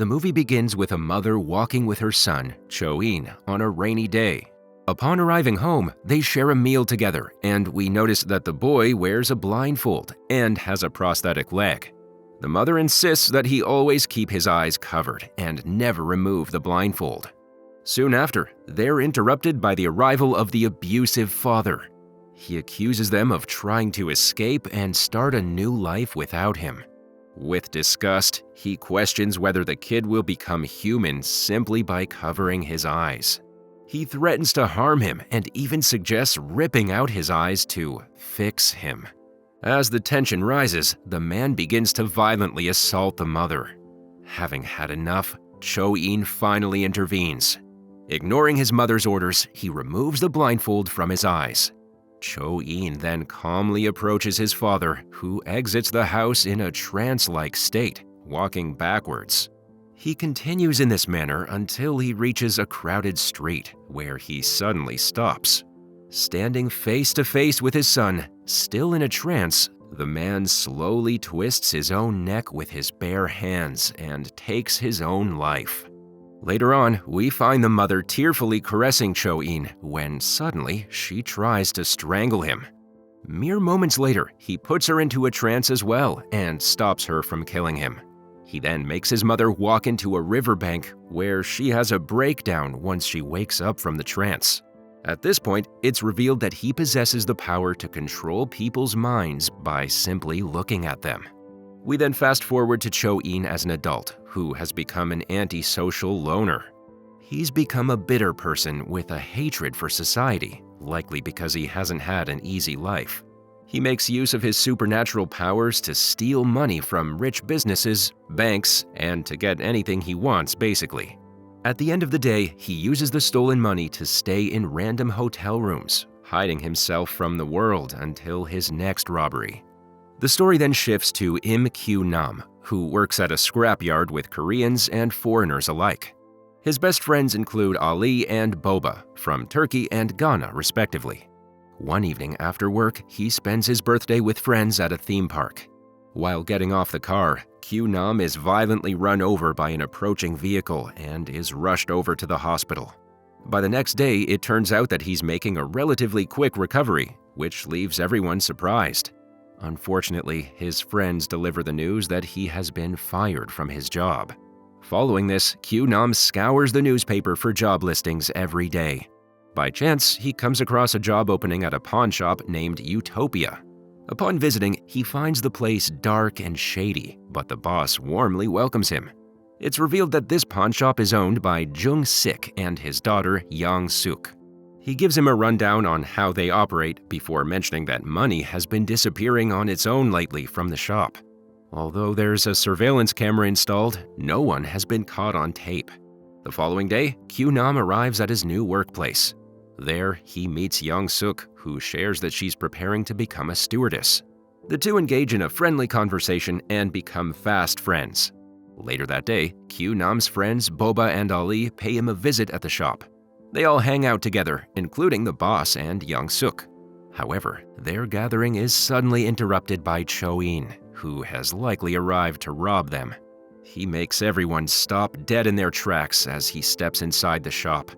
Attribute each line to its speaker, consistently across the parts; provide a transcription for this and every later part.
Speaker 1: The movie begins with a mother walking with her son, Cho-In, on a rainy day. Upon arriving home, they share a meal together, and we notice that the boy wears a blindfold and has a prosthetic leg. The mother insists that he always keep his eyes covered and never remove the blindfold. Soon after, they're interrupted by the arrival of the abusive father. He accuses them of trying to escape and start a new life without him. With disgust, he questions whether the kid will become human simply by covering his eyes. He threatens to harm him and even suggests ripping out his eyes to fix him. As the tension rises, the man begins to violently assault the mother. Having had enough, Cho-In finally intervenes. Ignoring his mother's orders, he removes the blindfold from his eyes. Cho-In then calmly approaches his father, who exits the house in a trance-like state, walking backwards. He continues in this manner until he reaches a crowded street, where he suddenly stops. Standing face to face with his son, still in a trance, the man slowly twists his own neck with his bare hands and takes his own life. Later on, we find the mother tearfully caressing Cho-In when suddenly she tries to strangle him. Mere moments later, he puts her into a trance as well and stops her from killing him. He then makes his mother walk into a riverbank where she has a breakdown once she wakes up from the trance. At this point, it's revealed that he possesses the power to control people's minds by simply looking at them. We then fast forward to Cho-In as an adult who has become an antisocial loner. He's become a bitter person with a hatred for society, likely because he hasn't had an easy life. He makes use of his supernatural powers to steal money from rich businesses, banks, and to get anything he wants, basically. At the end of the day, he uses the stolen money to stay in random hotel rooms, hiding himself from the world until his next robbery. The story then shifts to Kyu-Nam, who works at a scrapyard with Koreans and foreigners alike. His best friends include Ali and Boba, from Turkey and Ghana, respectively. One evening after work, he spends his birthday with friends at a theme park. While getting off the car, Kyu-Nam is violently run over by an approaching vehicle and is rushed over to the hospital. By the next day, it turns out that he's making a relatively quick recovery, which leaves everyone surprised. Unfortunately, his friends deliver the news that he has been fired from his job. Following this, Kyu-Nam scours the newspaper for job listings every day. By chance, he comes across a job opening at a pawn shop named Utopia. Upon visiting, he finds the place dark and shady, but the boss warmly welcomes him. It's revealed that this pawn shop is owned by Jung-Sik and his daughter Young-Sook. He gives him a rundown on how they operate before mentioning that money has been disappearing on its own lately from the shop. Although there's a surveillance camera installed, no one has been caught on tape. The following day, Kyu-Nam arrives at his new workplace. There, he meets Young-Sook, who shares that she's preparing to become a stewardess. The two engage in a friendly conversation and become fast friends. Later that day, Kyu-Nam's friends Boba and Ali pay him a visit at the shop. They all hang out together, including the boss and Young-Sook. However, their gathering is suddenly interrupted by Cho-In, who has likely arrived to rob them. He makes everyone stop dead in their tracks as he steps inside the shop.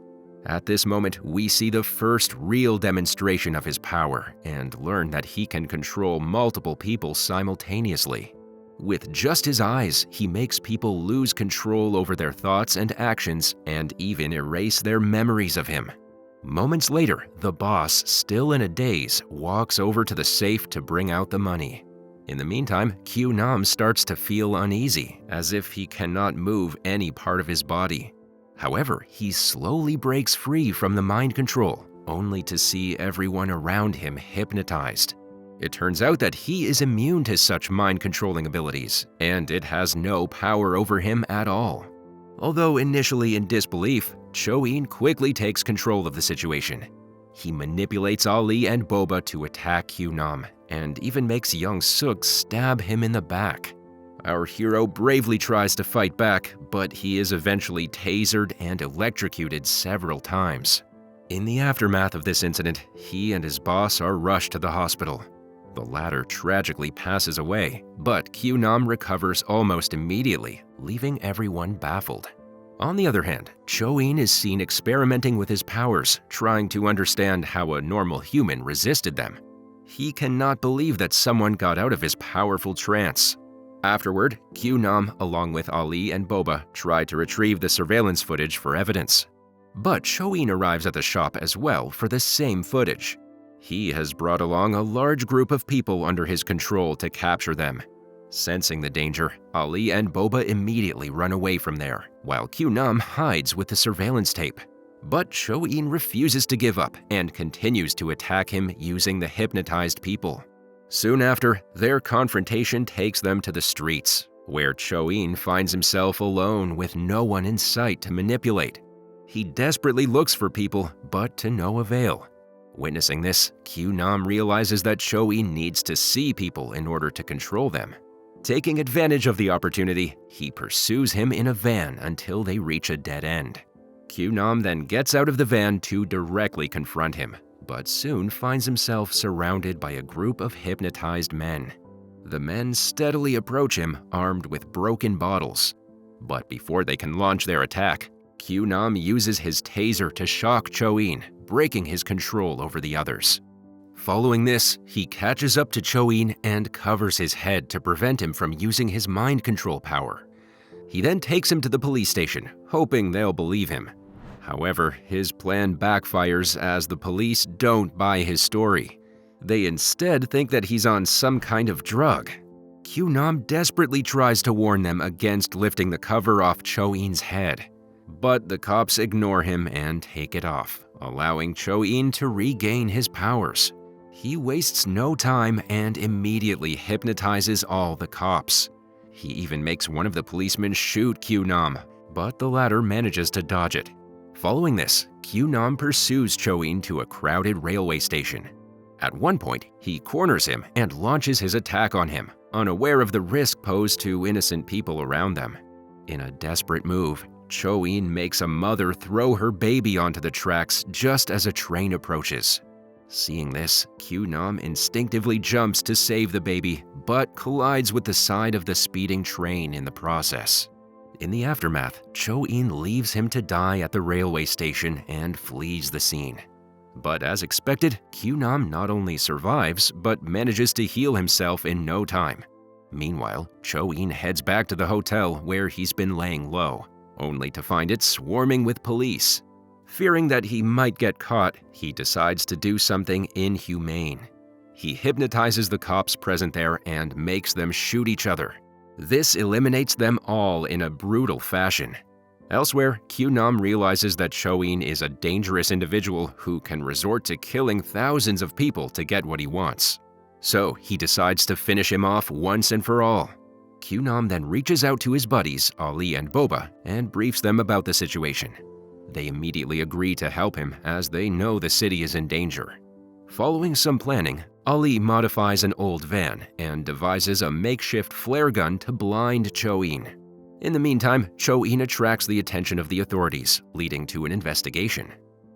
Speaker 1: At this moment, we see the first real demonstration of his power and learn that he can control multiple people simultaneously. With just his eyes, he makes people lose control over their thoughts and actions and even erase their memories of him. Moments later, the boss, still in a daze, walks over to the safe to bring out the money. In the meantime, Kyu-Nam starts to feel uneasy, as if he cannot move any part of his body. However, he slowly breaks free from the mind control, only to see everyone around him hypnotized. It turns out that he is immune to such mind-controlling abilities, and it has no power over him at all. Although initially in disbelief, Cho-In quickly takes control of the situation. He manipulates Ali and Boba to attack Kyu-Nam, and even makes Young-Sook stab him in the back. Our hero bravely tries to fight back, but he is eventually tasered and electrocuted several times. In the aftermath of this incident, he and his boss are rushed to the hospital. The latter tragically passes away, but Kyu-Nam recovers almost immediately, leaving everyone baffled. On the other hand, Cho-In is seen experimenting with his powers, trying to understand how a normal human resisted them. He cannot believe that someone got out of his powerful trance. Afterward, Kyu-Nam, along with Ali and Boba, try to retrieve the surveillance footage for evidence. But Cho-In arrives at the shop as well for the same footage. He has brought along a large group of people under his control to capture them. Sensing the danger, Ali and Boba immediately run away from there, while Kyu-Nam hides with the surveillance tape. But Cho-In refuses to give up and continues to attack him using the hypnotized people. Soon after, their confrontation takes them to the streets, where Cho-In finds himself alone with no one in sight to manipulate. He desperately looks for people, but to no avail. Witnessing this, Kyu-Nam realizes that Cho-In needs to see people in order to control them. Taking advantage of the opportunity, he pursues him in a van until they reach a dead end. Kyu-Nam then gets out of the van to directly confront him, but soon finds himself surrounded by a group of hypnotized men. The men steadily approach him, armed with broken bottles. But before they can launch their attack, Kyu-Nam uses his taser to shock Cho-In, breaking his control over the others. Following this, he catches up to Cho-In and covers his head to prevent him from using his mind control power. He then takes him to the police station, hoping they'll believe him. However, his plan backfires as the police don't buy his story. They instead think that he's on some kind of drug. Kyu-Nam desperately tries to warn them against lifting the cover off Cho-In's head. But the cops ignore him and take it off, allowing Cho-In to regain his powers. He wastes no time and immediately hypnotizes all the cops. He even makes one of the policemen shoot Kyu-Nam, but the latter manages to dodge it. Following this, Kyu-Nam pursues Cho-In to a crowded railway station. At one point, he corners him and launches his attack on him, unaware of the risk posed to innocent people around them. In a desperate move, Cho-In makes a mother throw her baby onto the tracks just as a train approaches. Seeing this, Kyu-Nam instinctively jumps to save the baby, but collides with the side of the speeding train in the process. In the aftermath, Cho-In leaves him to die at the railway station and flees the scene. But as expected, Kyu-Nam not only survives, but manages to heal himself in no time. Meanwhile, Cho-In heads back to the hotel where he's been laying low, only to find it swarming with police. Fearing that he might get caught, he decides to do something inhumane. He hypnotizes the cops present there and makes them shoot each other. This eliminates them all in a brutal fashion. Elsewhere, Kyu-Nam realizes that Cho-In is a dangerous individual who can resort to killing thousands of people to get what he wants. So he decides to finish him off once and for all. Kyu-Nam then reaches out to his buddies, Ali and Boba, and briefs them about the situation. They immediately agree to help him as they know the city is in danger. Following some planning, Ali modifies an old van and devises a makeshift flare gun to blind Cho-In. In the meantime, Cho-In attracts the attention of the authorities, leading to an investigation.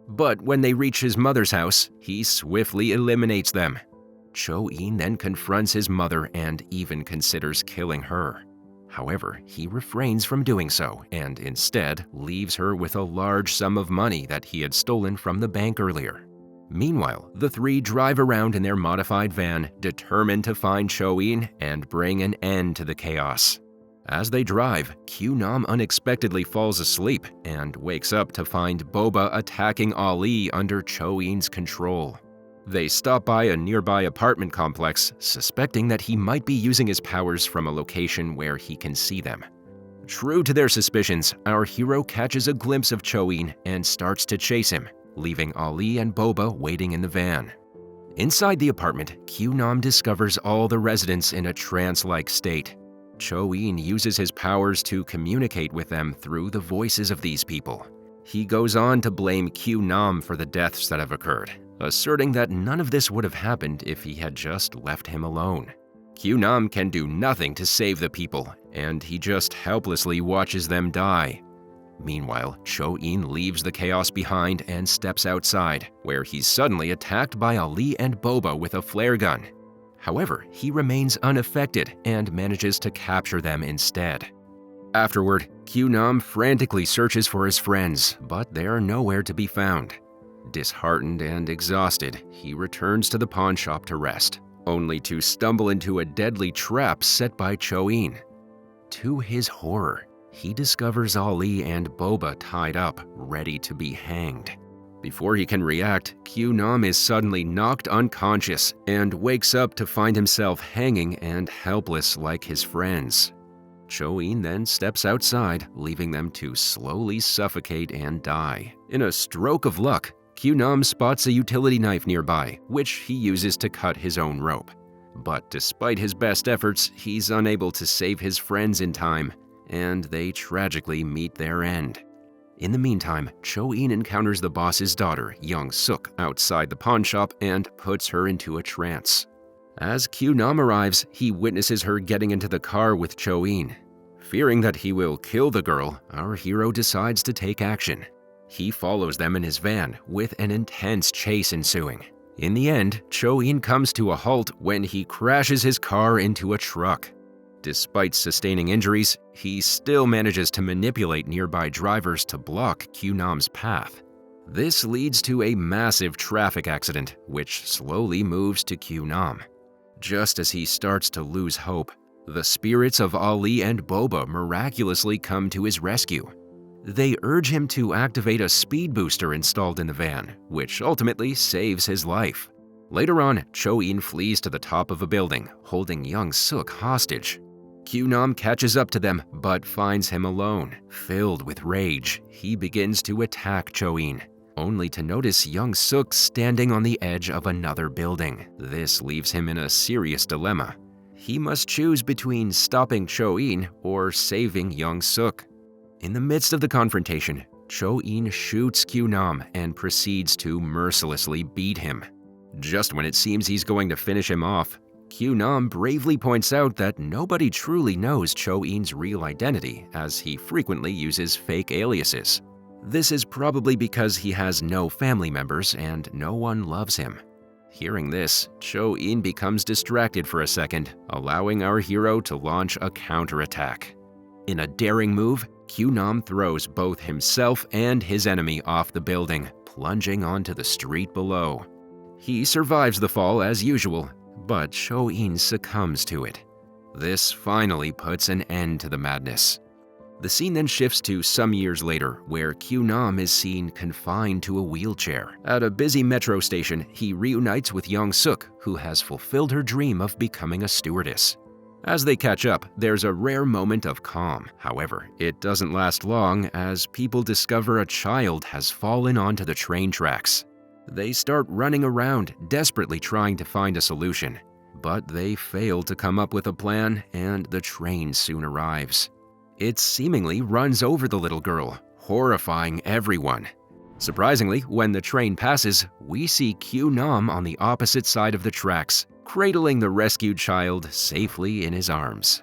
Speaker 1: But when they reach his mother's house, he swiftly eliminates them. Cho-In then confronts his mother and even considers killing her. However, he refrains from doing so and instead leaves her with a large sum of money that he had stolen from the bank earlier. Meanwhile, the three drive around in their modified van, determined to find Cho-In and bring an end to the chaos. As they drive, Kyu-Nam unexpectedly falls asleep and wakes up to find Boba attacking Ali under Cho-In's control. They stop by a nearby apartment complex, suspecting that he might be using his powers from a location where he can see them. True to their suspicions, our hero catches a glimpse of Cho-In and starts to chase him, leaving Ali and Boba waiting in the van. Inside the apartment, Kyu-Nam discovers all the residents in a trance-like state. Cho-In uses his powers to communicate with them through the voices of these people. He goes on to blame Kyu-Nam for the deaths that have occurred, asserting that none of this would have happened if he had just left him alone. Kyu-Nam can do nothing to save the people, and he just helplessly watches them die. Meanwhile, Cho-In leaves the chaos behind and steps outside, where he's suddenly attacked by Ali and Boba with a flare gun. However, he remains unaffected and manages to capture them instead. Afterward, Kyu-Nam frantically searches for his friends, but they are nowhere to be found. Disheartened and exhausted, he returns to the pawn shop to rest, only to stumble into a deadly trap set by Cho-In. To his horror, he discovers Ali and Boba tied up, ready to be hanged. Before he can react, Kyu-Nam is suddenly knocked unconscious and wakes up to find himself hanging and helpless like his friends. Cho-In then steps outside, leaving them to slowly suffocate and die. In a stroke of luck, Kyu-Nam spots a utility knife nearby, which he uses to cut his own rope. But despite his best efforts, he's unable to save his friends in time, and they tragically meet their end. In the meantime, Cho-In encounters the boss's daughter, Young-Sook, outside the pawn shop and puts her into a trance. As Kyu-Nam arrives, he witnesses her getting into the car with Cho-In. Fearing that he will kill the girl, our hero decides to take action. He follows them in his van, with an intense chase ensuing. In the end, Cho-In comes to a halt when he crashes his car into a truck. Despite sustaining injuries, he still manages to manipulate nearby drivers to block Kyu-Nam's path. This leads to a massive traffic accident, which slowly moves to Kyu-Nam. Just as he starts to lose hope, the spirits of Ali and Boba miraculously come to his rescue. They urge him to activate a speed booster installed in the van, which ultimately saves his life. Later on, Cho-In flees to the top of a building, holding Young-Sook hostage. Kyu-Nam catches up to them, but finds him alone. Filled with rage, he begins to attack Cho-In, only to notice Young-Sook standing on the edge of another building. This leaves him in a serious dilemma. He must choose between stopping Cho-In or saving Young-Sook. In the midst of the confrontation, Cho-In shoots Kyu-Nam and proceeds to mercilessly beat him. Just when it seems he's going to finish him off, Kyu-Nam bravely points out that nobody truly knows Cho-In's real identity, as he frequently uses fake aliases. This is probably because he has no family members and no one loves him. Hearing this, Cho-In becomes distracted for a second, allowing our hero to launch a counterattack. In a daring move, Kyu-Nam throws both himself and his enemy off the building, plunging onto the street below. He survives the fall as usual, but Cho-In succumbs to it. This finally puts an end to the madness. The scene then shifts to some years later, where Kyu-Nam is seen confined to a wheelchair. At a busy metro station, he reunites with Young-Sook, who has fulfilled her dream of becoming a stewardess. As they catch up, there's a rare moment of calm. However, it doesn't last long as people discover a child has fallen onto the train tracks. They start running around, desperately trying to find a solution. But they fail to come up with a plan, and the train soon arrives. It seemingly runs over the little girl, horrifying everyone. Surprisingly, when the train passes, we see Kyu-Nam on the opposite side of the tracks, cradling the rescued child safely in his arms.